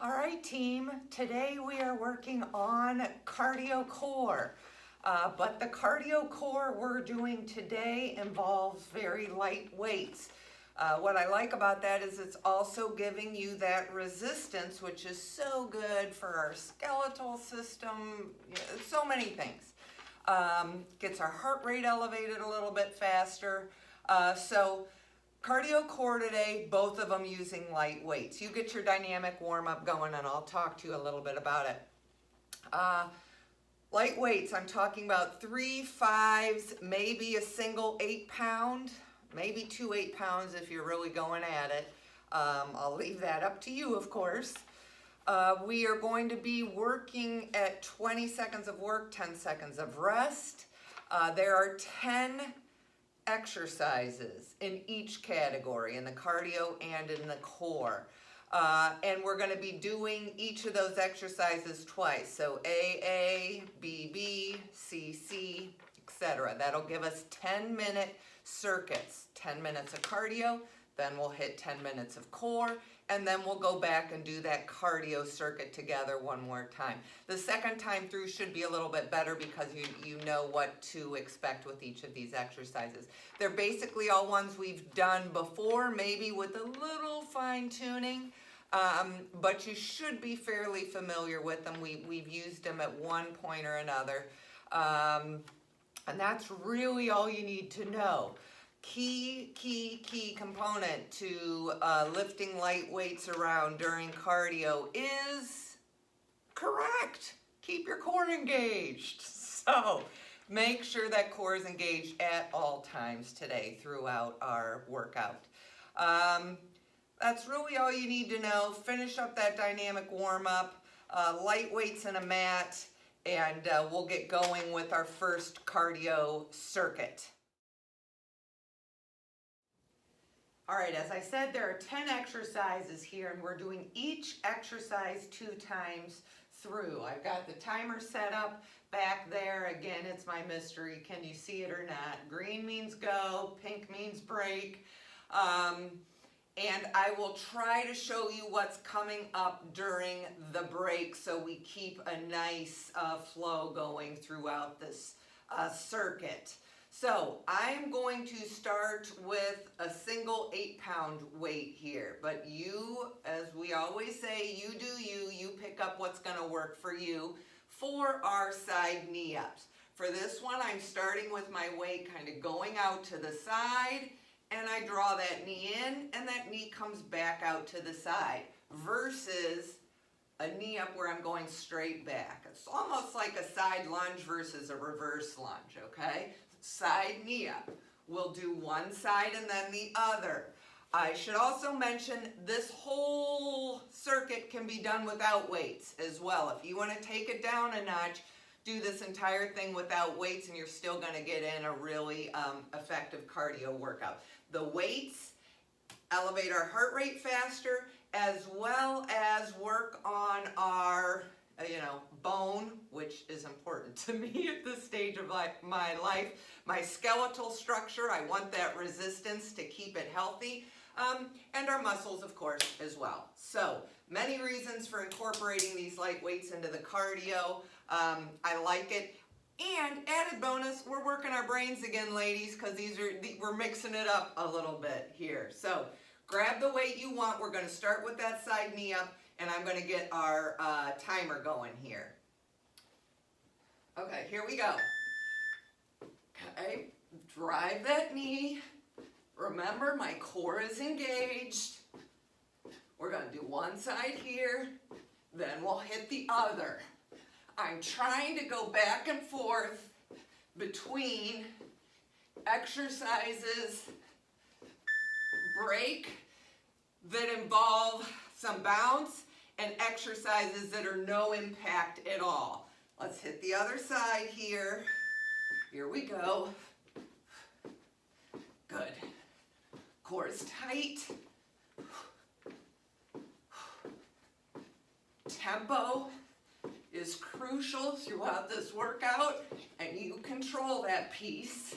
All right, team, today we are working on cardio core. But the cardio core we're doing today involves very light weights. What I like about that is it's also giving you that resistance, which is so good for our skeletal system, so many things. Gets our heart rate elevated a little bit faster. So cardio core today, both of them using light weights. You get your dynamic warm-up going and I'll talk to you a little bit about it. Light weights, I'm talking about 3 5s, maybe a single 8-pound, maybe 2 8-pounds if you're really going at it. I'll leave that up to you, of course. We are going to be working at 20 seconds of work, 10 seconds of rest. There are 10 exercises in each category, in the cardio and in the core. And we're going to be doing each of those exercises twice. So AA, BB, CC, etc. That'll give us 10-minute circuits, 10 minutes of cardio, then we'll hit 10 minutes of core, and then we'll go back and do that cardio circuit together one more time. The second time through should be a little bit better because you know what to expect with each of these exercises. They're basically all ones we've done before, maybe with a little fine tuning, but you should be fairly familiar with them. We've used them at one point or another, and that's really all you need to know. Key component to lifting light weights around during cardio is correct. Keep your core engaged. So make sure that core is engaged at all times today throughout our workout. That's really all you need to know. Finish up that dynamic warm-up, light weights and a mat, and we'll get going with our first cardio circuit. All right, as I said, there are 10 exercises here, and we're doing each exercise 2 times through. I've got the timer set up back there. Again, it's my mystery. Can you see it or not? Green means go, pink means break. And I will try to show you what's coming up during the break so we keep a nice flow going throughout this circuit. So I'm going to start with a single 8-pound weight here, but you, as we always say, you do you pick up what's going to work for you for our side knee ups. For this one, I'm starting with my weight kind of going out to the side, and I draw that knee in, and that knee comes back out to the side, versus a knee up where I'm going straight back. It's almost like a side lunge versus a reverse lunge, okay? Side knee up. We'll do one side and then the other. I should also mention this whole circuit can be done without weights as well. If you want to take it down a notch, do this entire thing without weights and you're still going to get in a really effective cardio workout. The weights elevate our heart rate faster, as well as work on our bone, which is important to me at this stage of my life. My skeletal structure, I want that resistance to keep it healthy, and our muscles, of course, as well. So many reasons for incorporating these light weights into the cardio. I like it. And added bonus, we're working our brains again, ladies, because we're mixing it up a little bit here. So grab the weight you want. We're going to start with that side knee up, and I'm going to get our timer going here. Okay, here we go. Okay, drive that knee. Remember, my core is engaged. We're going to do one side here, then we'll hit the other. I'm trying to go back and forth between exercises, break, that involve some bounce, and exercises that are no impact at all. Let's hit the other side here. Here we go. Good. Core is tight. Tempo is crucial throughout this workout, and you control that piece.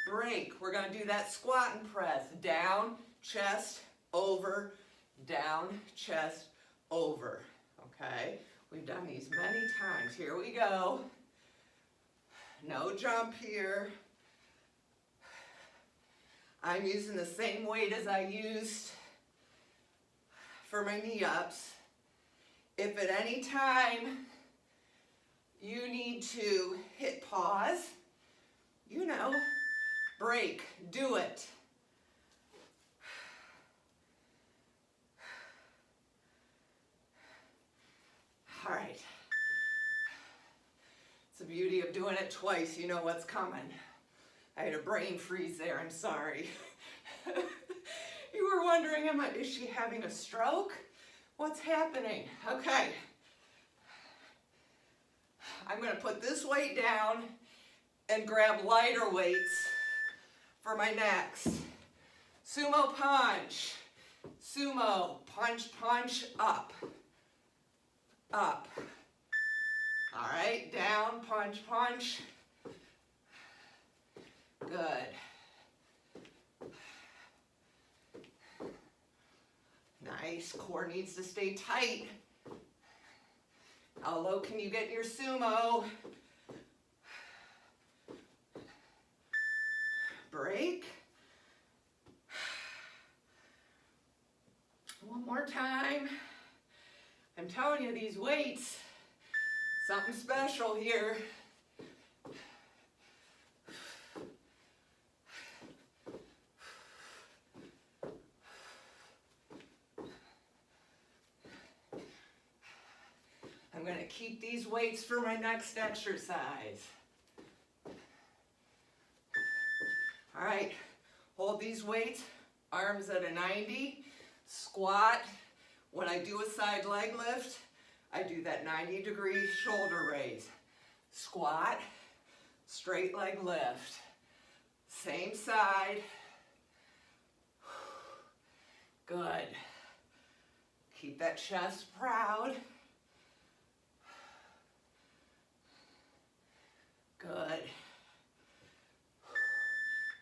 Break. We're going to do that squat and press. Down, chest, over, down, chest, over. Okay, we've done these many times. Here we go. No jump here. I'm using the same weight as I used for my knee ups. If at any time you need to hit pause, you know, break, do it. All right. It's the beauty of doing it twice. You know what's coming. I had a brain freeze there. I'm sorry. You were wondering, is she having a stroke? What's happening? Okay. I'm going to put this weight down and grab lighter weights for my next. Sumo punch. Sumo punch, punch, up. Up. All right, down, punch, punch. Good. Nice, core needs to stay tight. How low can you get in your sumo? Break. One more time. I'm telling you, these weights, something special here. I'm going to keep these weights for my next exercise. All right, hold these weights, arms at a 90, squat. When I do a side leg lift, I do that 90-degree shoulder raise. Squat, straight leg lift. Same side. Good. Keep that chest proud. Good.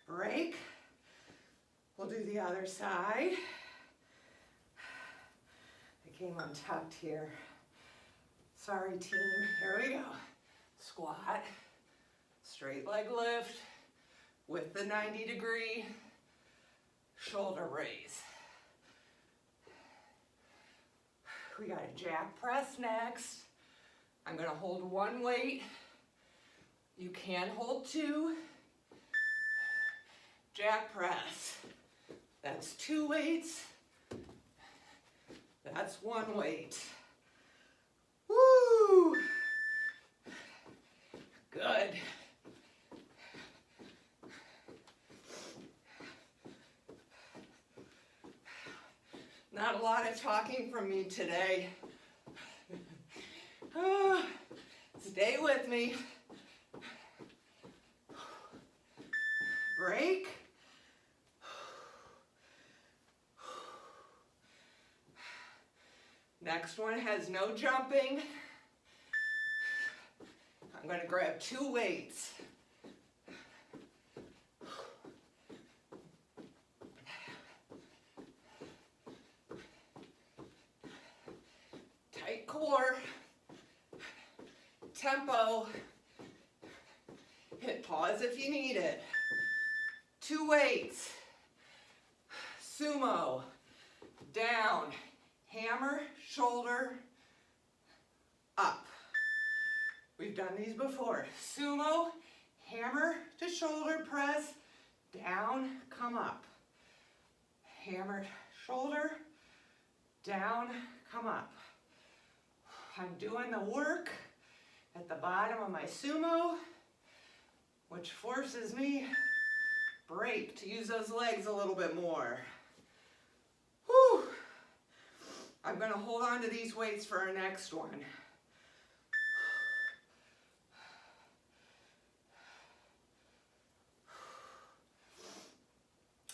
Break. We'll do the other side. I came untucked here. Sorry, team. Here we go. Squat. Straight leg lift with the 90-degree shoulder raise. We got a jack press next. I'm going to hold one weight. You can hold two. Jack press. That's two weights. That's one weight. Woo! Good. Not a lot of talking from me today. Stay with me. Break. Next one has no jumping. I'm going to grab two weights. Tight core. Tempo. Hit pause if you need it. Two weights. Sumo. Down. Hammer, shoulder, up. We've done these before. Sumo, hammer to shoulder press, down, come up. Hammer, shoulder, down, come up. I'm doing the work at the bottom of my sumo, which forces me break to use those legs a little bit more. Whew. I'm going to hold on to these weights for our next one.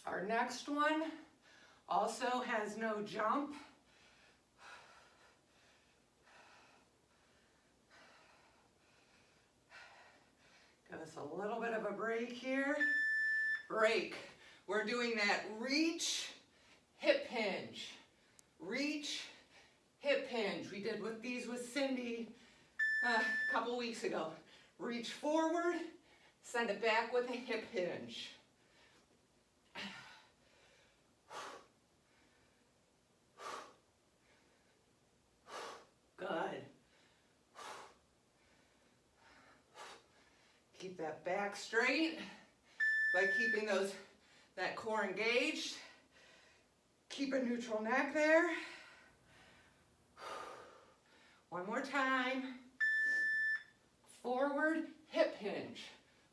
Our next one also has no jump. Give us a little bit of a break here. Break. We're doing that reach, hip hinge, reach, hip hinge. We did with these with Cindy a couple weeks ago. Reach forward, send it back with a hip hinge. Good. Keep that back straight by keeping that core engaged. Keep a neutral neck there. One more time. Forward, hip hinge.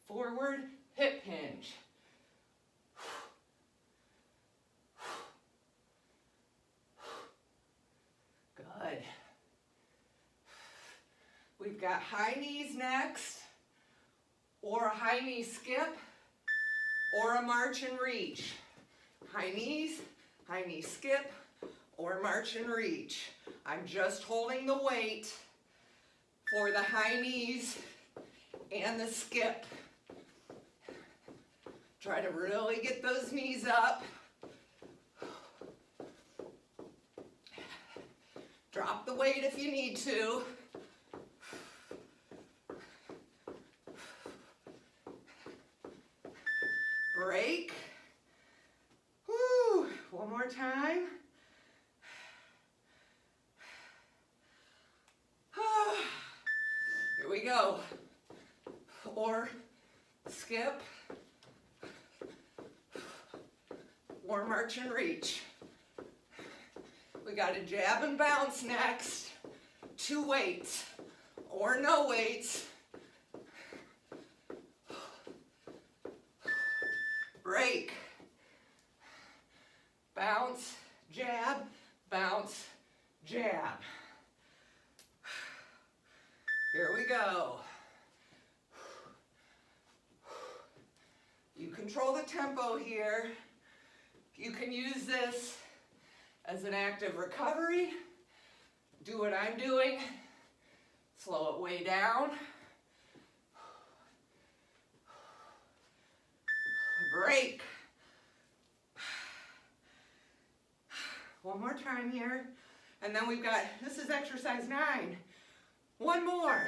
Forward, hip hinge. Good. We've got high knees next, or a high knee skip, or a march and reach. High knee skip, or march and reach. I'm just holding the weight for the high knees and the skip. Try to really get those knees up. Drop the weight if you need to. Break. Woo. One more time. Here we go. Or skip. Or march and reach. We got a jab and bounce next. 2 weights or no weights. Break. Bounce, jab, bounce, jab. Here we go. You control the tempo here. You can use this as an active recovery. Do what I'm doing. Slow it way down. Break. One more time here. And then we've got, this is exercise 9. One more.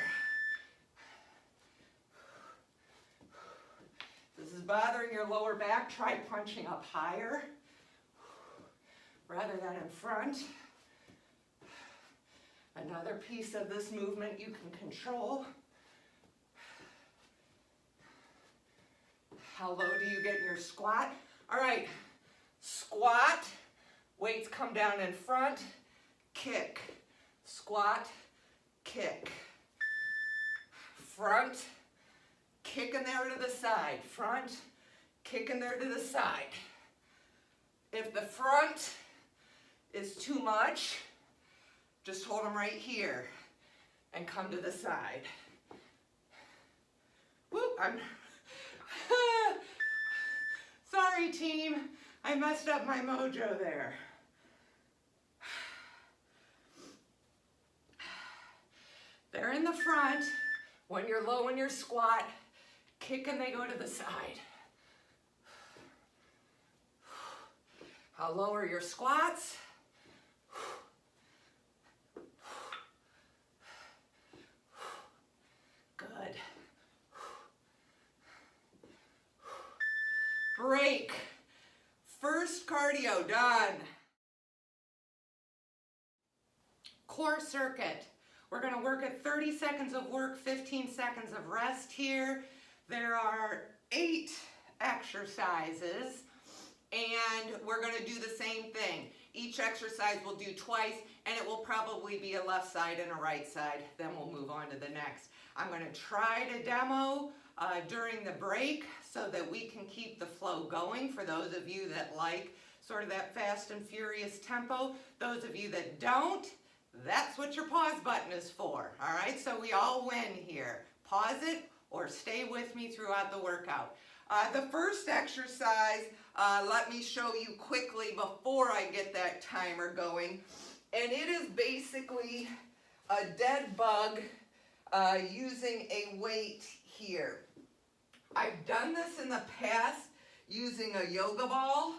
If this is bothering your lower back, try punching up higher rather than in front. Another piece of this movement you can control. How low do you get in your squat? All right, squat, weights come down in front, kick, squat, kick, front, kicking there to the side, front, kicking there to the side. If the front is too much, just hold them right here and come to the side. Whoop, sorry team, I messed up my mojo there. They're in the front. When you're low in your squat, kick and they go to the side. How low are your squats? Good. Break. First cardio done. Core circuit. We're going to work at 30 seconds of work, 15 seconds of rest here. There are 8 exercises, and we're going to do the same thing. Each exercise we'll do twice, and it will probably be a left side and a right side. Then we'll move on to the next. I'm going to try to demo during the break so that we can keep the flow going for those of you that like sort of that fast and furious tempo. Those of you that don't, that's what your pause button is for, all right? So we all win here. Pause it or stay with me throughout the workout. The first exercise, let me show you quickly before I get that timer going. And it is basically a dead bug using a weight here. I've done this in the past using a yoga ball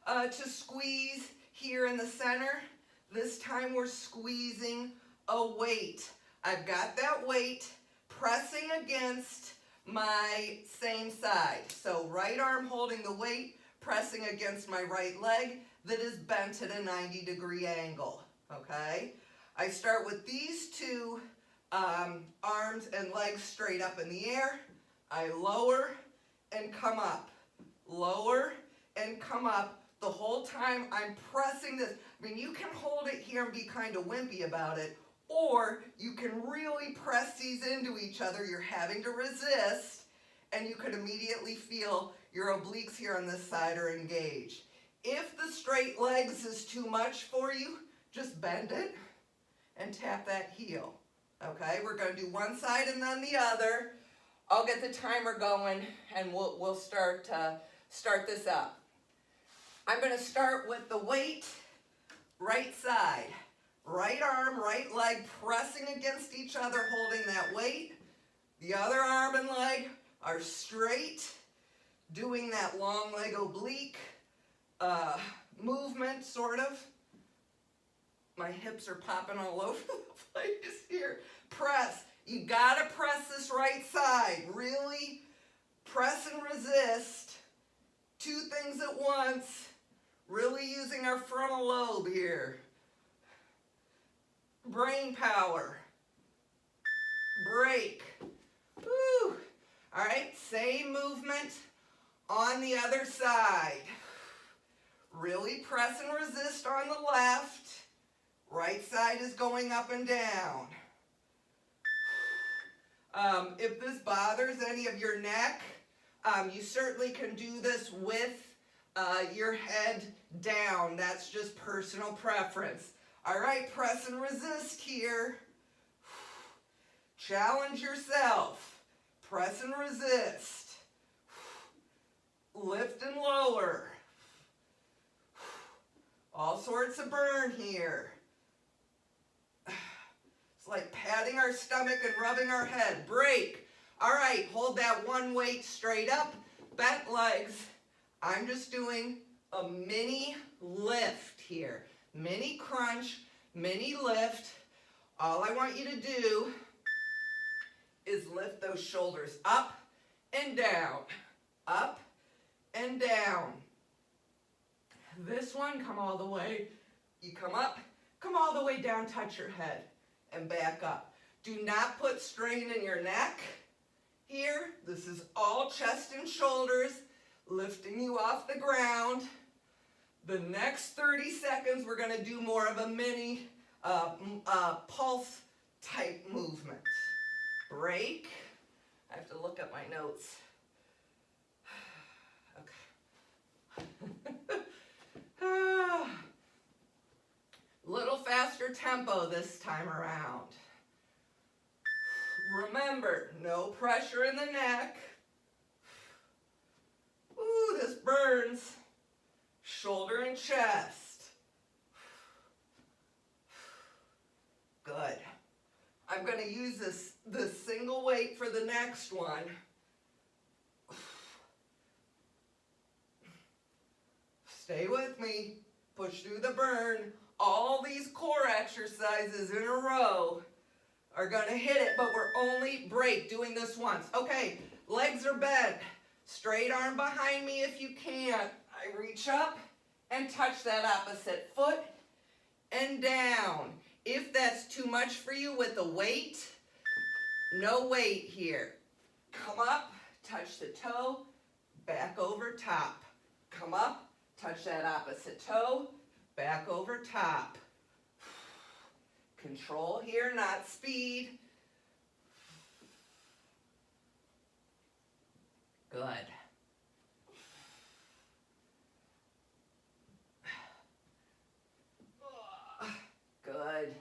to squeeze here in the center. This time we're squeezing a weight. I've got that weight pressing against my same side. So right arm holding the weight, pressing against my right leg that is bent at a 90-degree angle, okay? I start with these two arms and legs straight up in the air. I lower and come up, lower and come up. The whole time I'm pressing this. I mean, you can hold it here and be kind of wimpy about it, or you can really press these into each other. You're having to resist, and you could immediately feel your obliques here on this side are engaged. If the straight legs is too much for you, just bend it and tap that heel. Okay, we're going to do one side and then the other. I'll get the timer going and we'll start this up. I'm going to start with the weight, right side. Right arm, right leg pressing against each other, holding that weight. The other arm and leg are straight, doing that long leg oblique movement, sort of. My hips are popping all over the place here. Press. You gotta press this right side. Really press and resist. Two things at once. Really using our frontal lobe here. Brain power. Break. Woo. All right, same movement on the other side. Really press and resist on the left. Right side is going up and down. If this bothers any of your neck, you certainly can do this with your head down. That's just personal preference. All right, press and resist here. Challenge yourself. Press and resist. Lift and lower. All sorts of burn here. It's like patting our stomach and rubbing our head. Break. All right, hold that one weight straight up. Bent legs. I'm just doing a mini lift here. Mini crunch, mini lift. All I want you to do is lift those shoulders up and down. Up and down. This one, come all the way. You come up, come all the way down, touch your head, and back up. Do not put strain in your neck here. This is all chest and shoulders, lifting you off the ground. The next 30 seconds, we're going to do more of a mini pulse type movement. Break. I have to look at my notes. Okay. Little faster tempo this time around. Remember, no pressure in the neck. Ooh, this burns. Shoulder and chest. Good. I'm going to use this single weight for the next one. Stay with me. Push through the burn. All these core exercises in a row are going to hit it, but we're only doing this once. Okay, legs are bent. Straight arm behind me if you can. I reach up and touch that opposite foot and down. If that's too much for you with the weight, no weight here. Come up, touch the toe, back over top. Come up, touch that opposite toe, back over top. Control here, not speed. Good. Good.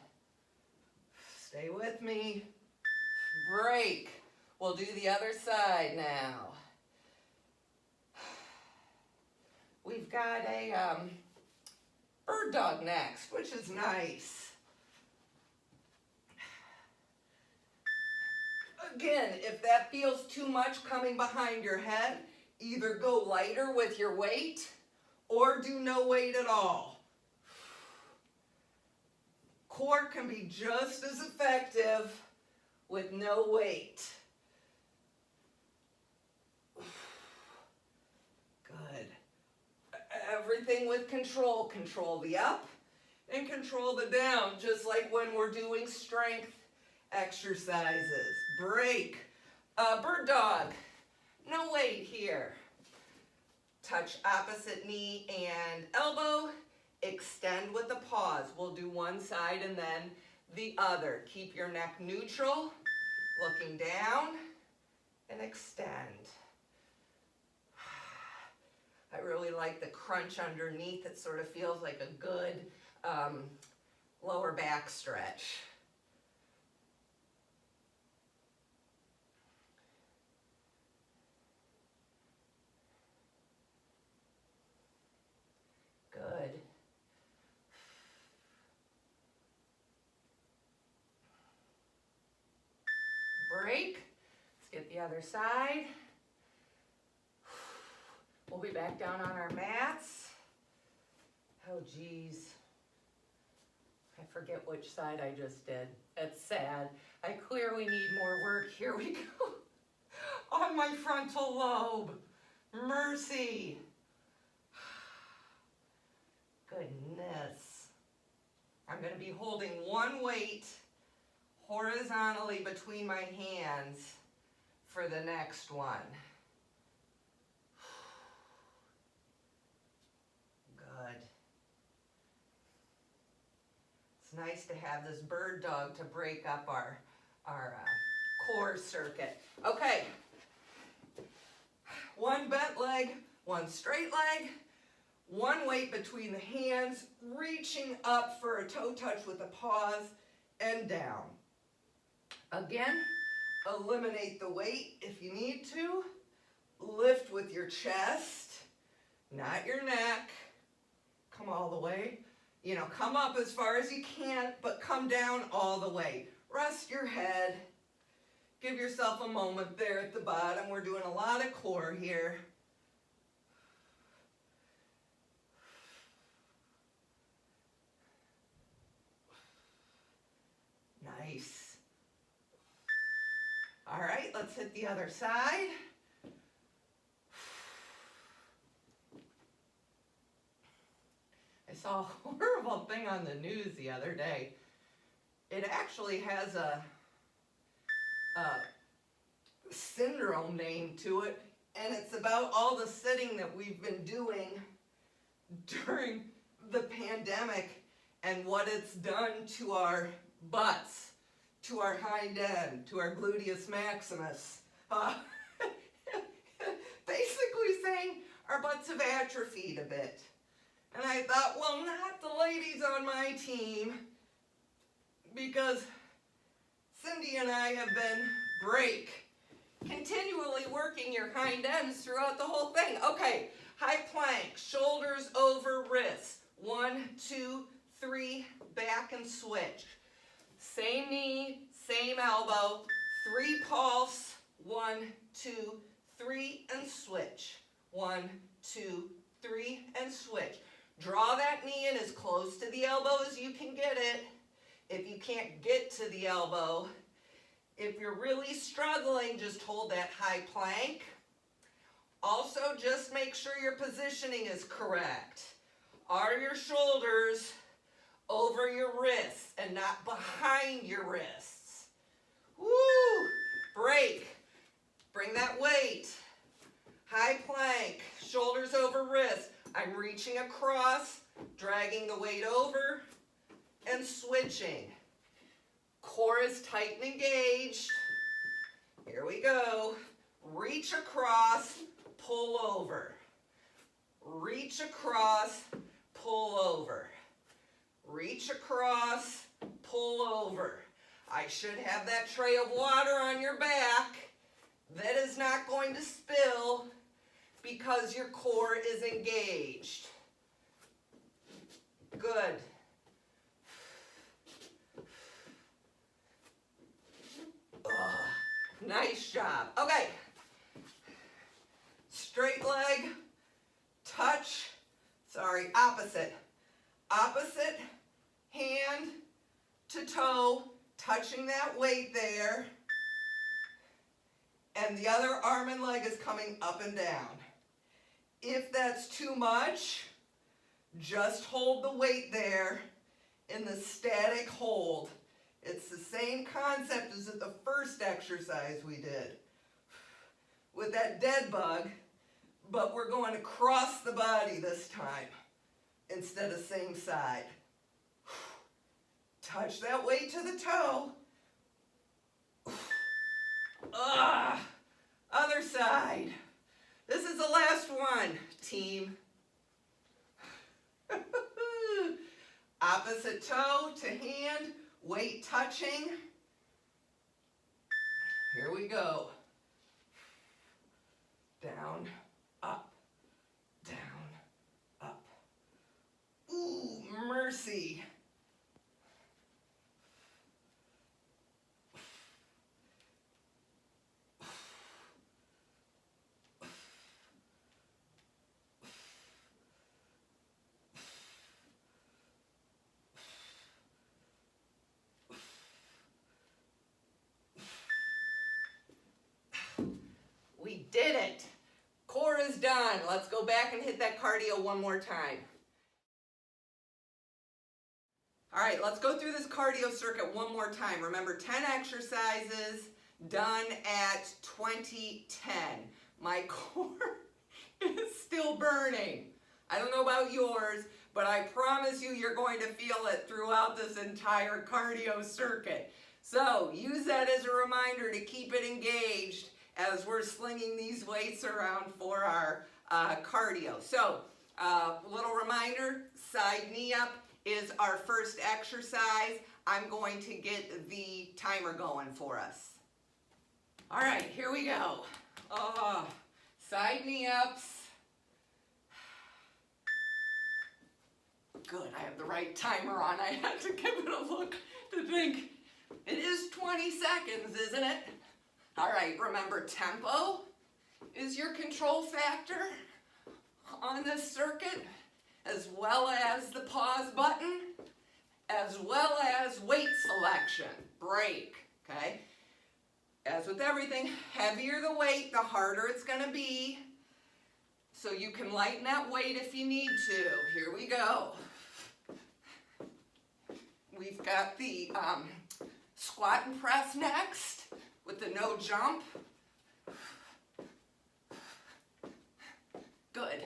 Stay with me. Break. We'll do the other side now. We've got a bird dog next, which is nice. Again, if that feels too much coming behind your head, either go lighter with your weight or do no weight at all. Core can be just as effective with no weight. Good. Everything with control. Control the up and control the down, just like when we're doing strength exercises. Break. Bird dog. No weight here. Touch opposite knee and elbow. Extend with the pause. We'll do one side and then the other. Keep your neck neutral, looking down, and extend. I really like the crunch underneath. It sort of feels like a good lower back stretch. Good. Break. Let's get the other side. We'll be back down on our mats. Oh geez. I forget which side I just did. It's sad. I clearly need more work. Here we go. On my frontal lobe. Mercy. Goodness. I'm going to be holding one weight horizontally between my hands for the next one. Good. It's nice to have this bird dog to break up our core circuit. Okay. One bent leg, one straight leg, one weight between the hands, reaching up for a toe touch with a pause, and down. Again, eliminate the weight if you need to. Lift with your chest, not your neck. Come all the way. You know, come up as far as you can, but come down all the way. Rest your head. Give yourself a moment there at the bottom. We're doing a lot of core here. Nice. All right, let's hit the other side. I saw a horrible thing on the news the other day. It actually has a syndrome name to it, and it's about all the sitting that we've been doing during the pandemic and what it's done to our butts, to our hind end, to our gluteus maximus. Basically saying our butts have atrophied a bit. And I thought, well, not the ladies on my team, because Cindy and I have been continually working your hind ends throughout the whole thing. Okay, high plank, shoulders over wrists. 1, 2, 3, back and switch. Same knee, same elbow. 3 pulse. 1, 2, 3, and switch. 1, 2, 3, and switch. Draw that knee in as close to the elbow as you can get it. If you can't get to the elbow, if you're really struggling, just hold that high plank. Also, just make sure your positioning is correct. Are your shoulders over your wrists and not behind your wrists? Woo! Break. Bring that weight. High plank, shoulders over wrists. I'm reaching across, dragging the weight over, and switching. Core is tight and engaged. Here we go. Reach across, pull over. Reach across, pull over. Reach across, pull over. I should have that tray of water on your back. That is not going to spill because your core is engaged. Good. Nice job. Okay. Straight leg, touch, opposite. Opposite hand, toe touching that weight there, and the other arm and leg is coming up and down. If that's too much, just hold the weight there in the static hold. It's the same concept as the first exercise we did with that dead bug, but we're going across the body this time instead of same side. Touch that weight to the toe. Other side. This is the last one, team. Opposite toe to hand, weight touching. Here we go. Down, up, down, up. Ooh, mercy. We did it. Core is done. Let's go back and hit that cardio one more time. All right, let's go through this cardio circuit one more time. Remember, 10 exercises done at 20:10. My core is still burning. I don't know about yours, but I promise you, you're going to feel it throughout this entire cardio circuit. So use that as a reminder to keep it engaged as we're slinging these weights around for our cardio. So, little reminder, side knee up is our first exercise. I'm going to get the timer going for us. All right, here we go. Side knee ups. Good, I have the right timer on. I had to give it a look to think. It is 20 seconds, isn't it? All right, remember, tempo is your control factor on this circuit, as well as the pause button, as well as weight selection, break, okay? As with everything, heavier the weight, the harder it's gonna be, so you can lighten that weight if you need to. Here we go. We've got the squat and press next, with the no jump. Good.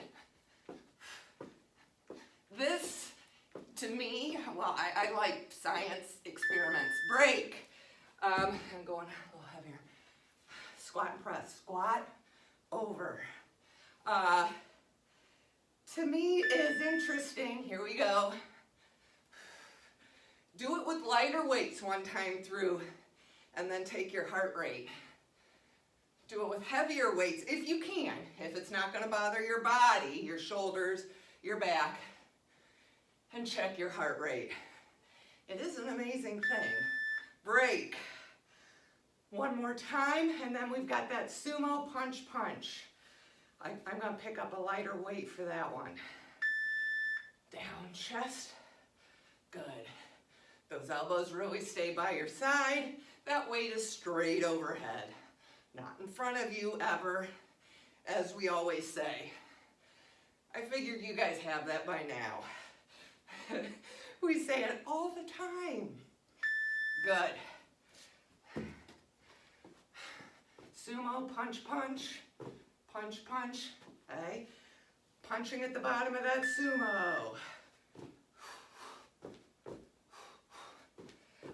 This, to me, well, I like science experiments. Break. I'm going a little heavier. Squat and press. Squat, over. To me is interesting. Here we go. Do it with lighter weights one time through, and then take your heart rate. Do it with heavier weights if you can, if it's not gonna bother your body, your shoulders, your back, and check your heart rate. It is an amazing thing. Break. One more time, and then we've got that sumo punch. I'm gonna pick up a lighter weight for that one. Down, chest. Good. Those elbows really stay by your side. That weight is straight overhead, not in front of you ever, as we always say. I figured you guys have that by now. We say it all the time. Good. Sumo, punch, okay? Punching at the bottom of that sumo.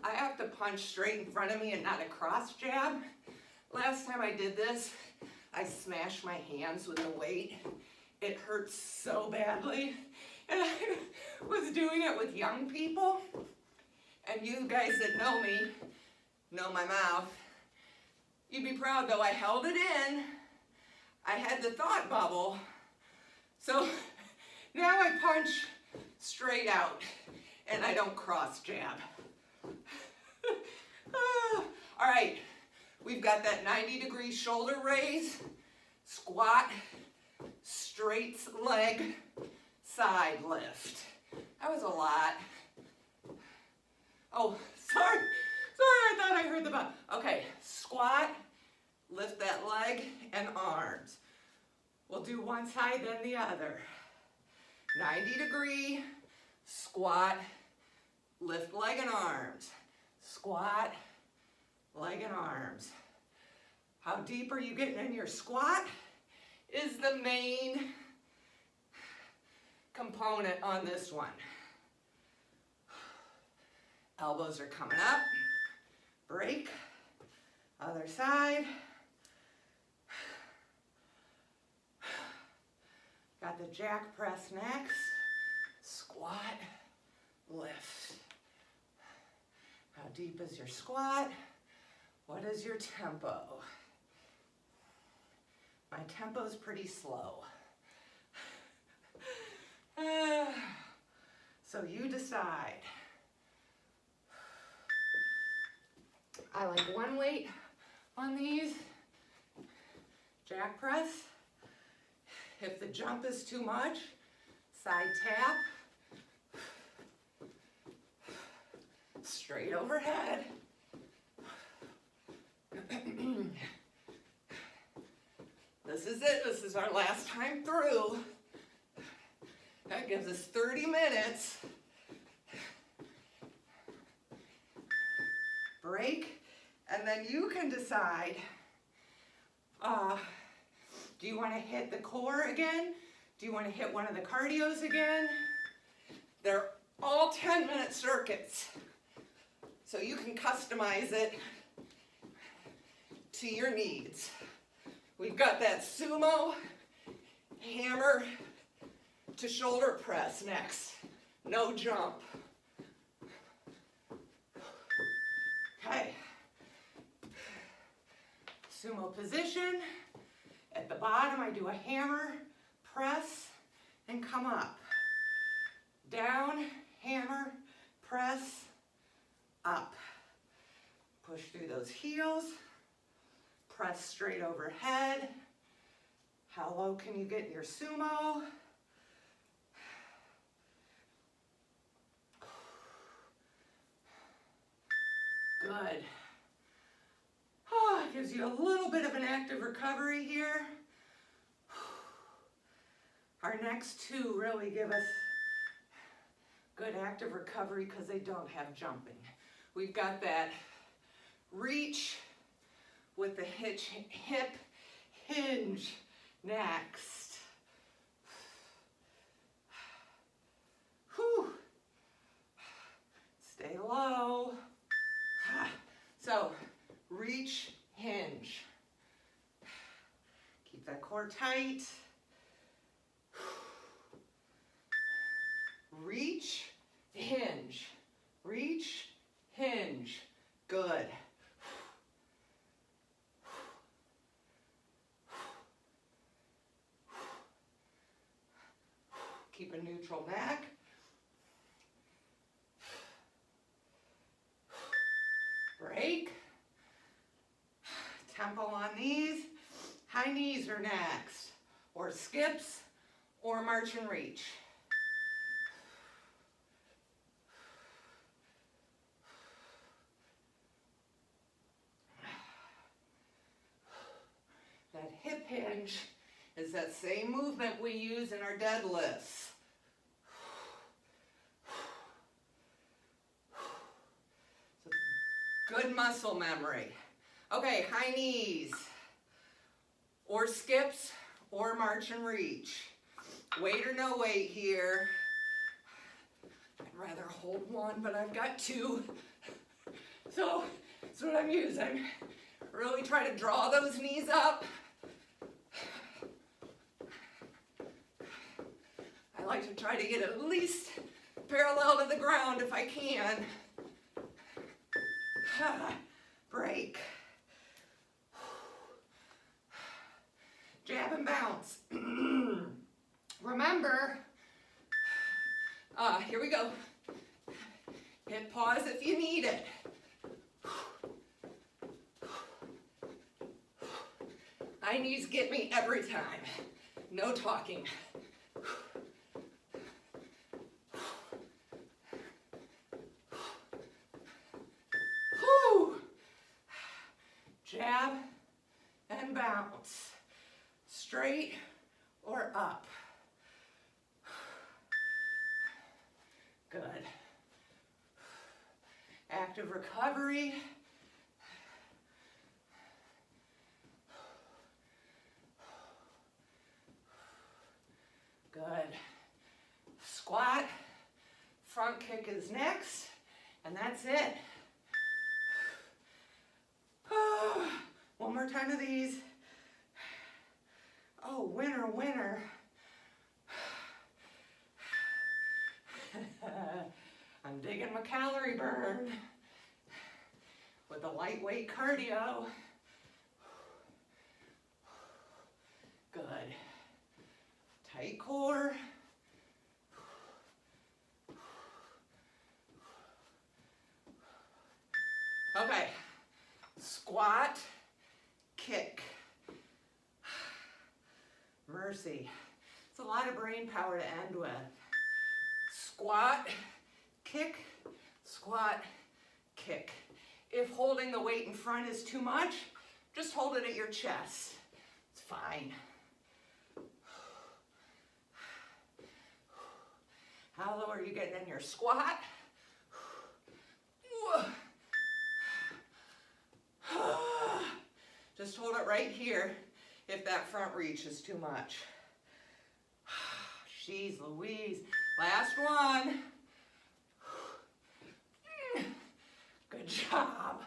I have to punch straight in front of me and not a cross jab. Last time I did this, I smashed my hands with the weight. It hurts so badly. And I was doing it with young people. And you guys that know me, know my mouth. You'd be proud though, I held it in. I had the thought bubble. So now I punch straight out and I don't cross jab. All right, we've got that 90-degree shoulder raise, squat, straight leg, side lift. That was a lot. Oh, Sorry, I thought I heard the bell. Okay, squat, lift that leg and arms. We'll do one side, then the other. 90-degree, squat, lift leg and arms. Squat, leg and arms. How deep are you getting in your squat is the main component on this one. Elbows are coming up. Break. Other side. Got the jack press next. Squat, lift. How deep is your squat? What is your tempo? My tempo's pretty slow. So you decide. I like one weight on these. Jack press. If the jump is too much, side tap. Straight overhead. This is it. This is our last time through. That gives us 30 minutes. Break, and then you can decide, do you want to hit the core again? Do you want to hit one of the cardios again? They're all 10-minute circuits, so you can customize it to your needs. We've got that Sumo hammer to shoulder press next. No jump. Okay. Sumo position. At the bottom, I do a hammer, press, and come up. Down, hammer, press, up. Push through those heels. Press straight overhead. How low can you get in your sumo? Good. Oh, it gives you a little bit of an active recovery here. Our next two really give us good active recovery because they don't have jumping. We've got that reach with the hip hinge next. Whew. Stay low. So, reach, hinge. Keep that core tight. Reach, hinge. Reach, hinge. Good. Keep a neutral neck. Break. Tempo on these. High knees are next. Or skips, or march and reach. That hip hinge is that same movement we use in our deadlifts. Good muscle memory. Okay, high knees, or skips, or march and reach. Weight or no weight here. I'd rather hold one, but I've got two. So that's what I'm using. Really try to draw those knees up. I like to try to get at least parallel to the ground if I can. Break. Jab and bounce. Remember, here we go. Hit pause if you need it. High knees get me every time. No talking. or up. Good. Active recovery. Good. Squat. Front kick is next. And that's it. One more time of these. Oh, winner, winner. I'm digging my calorie burn with a lightweight cardio. Good. Tight core. Okay. Squat, kick. Mercy. It's a lot of brain power to end with. Squat, kick, squat, kick. If holding the weight in front is too much, just hold it at your chest. It's fine. How low are you getting in your squat? Just hold it right here if that front reach is too much. Jeez Louise. Last one. Good job.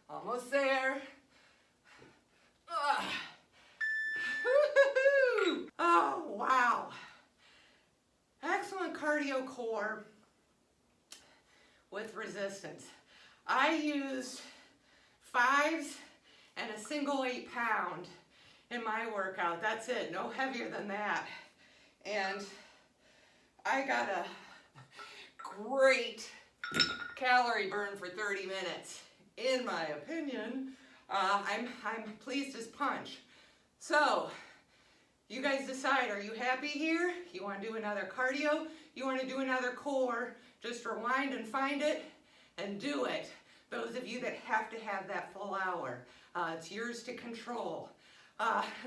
Almost there. Oh, wow. Excellent cardio core with resistance. I used 5s and a single 8-pound in my workout. That's it, no heavier than that. And I got a great calorie burn for 30 minutes. In my opinion, I'm pleased as punch. So, you guys decide, are you happy here? You want to do another cardio? You want to do another core? Just rewind and find it and do it. Those of you that have to have that full hour, it's yours to control.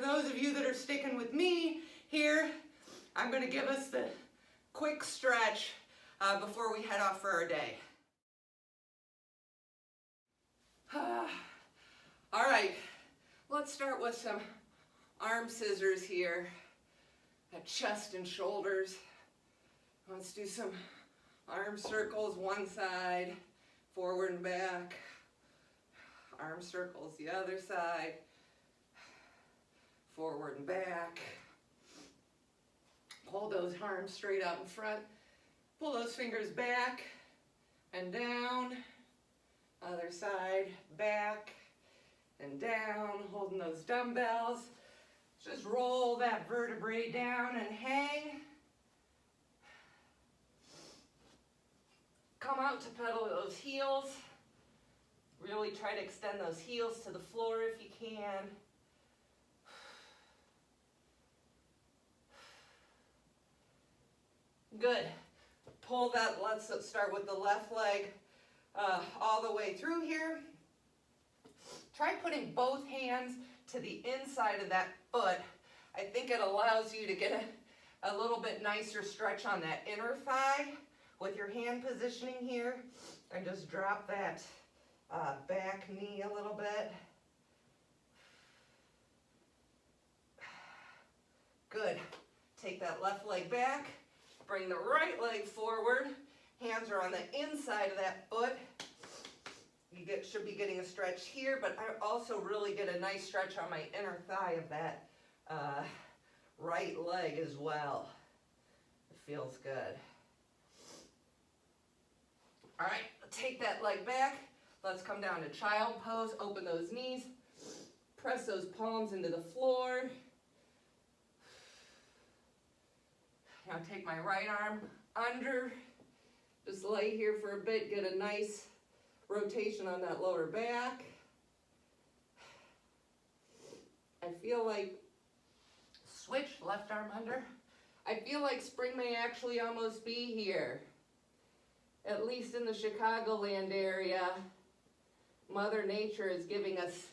Those of you that are sticking with me here, I'm going to give us the quick stretch before we head off for our day. All right, let's start with some arm scissors here at chest and shoulders. Let's do some arm circles one side, forward and back. Arm circles the other side, forward and back. Pull those arms straight out in front. Pull those fingers back and down. Other side, back and down, holding those dumbbells. Just roll that vertebrae down and hang. Come out to pedal those heels. Really try to extend those heels to the floor if you can. Good. Pull that, let's start with the left leg all the way through here. Try putting both hands to the inside of that foot. I think it allows you to get a little bit nicer stretch on that inner thigh with your hand positioning here. And just drop that back knee a little bit. Good. Take that left leg back. Bring the right leg forward. Hands are on the inside of that foot. You should be getting a stretch here, but I also really get a nice stretch on my inner thigh of that right leg as well. It feels good. All right, take that leg back. Let's come down to child pose. Open those knees. Press those palms into the floor. Now take my right arm under. Just lay here for a bit, get a nice rotation on that lower back. I feel like, switch, left arm under. I feel like spring may actually almost be here. at least in the Chicagoland area, Mother Nature is giving us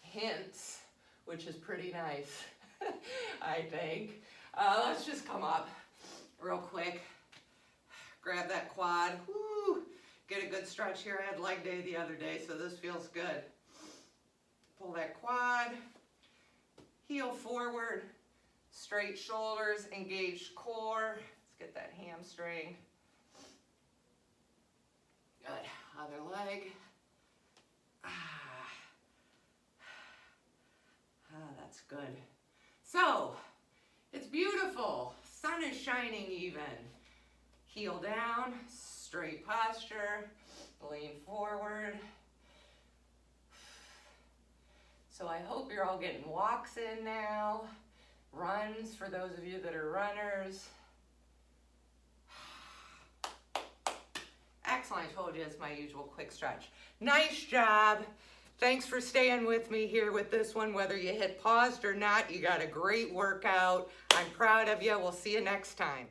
hints, which is pretty nice, I think. Let's just come up real quick. Grab that quad. Woo! Get a good stretch here. I had leg day the other day, so this feels good. Pull that quad. Heel forward. Straight shoulders. Engaged core. Let's get that hamstring. Good. Other leg. That's good. So, it's beautiful. Sun is shining even. Heel down, straight posture, lean forward. So I hope you're all getting walks in now. Runs for those of you that are runners. Excellent, I told you it's my usual quick stretch. Nice job. Thanks for staying with me here with this one. Whether you hit paused or not, you got a great workout. I'm proud of you. We'll see you next time.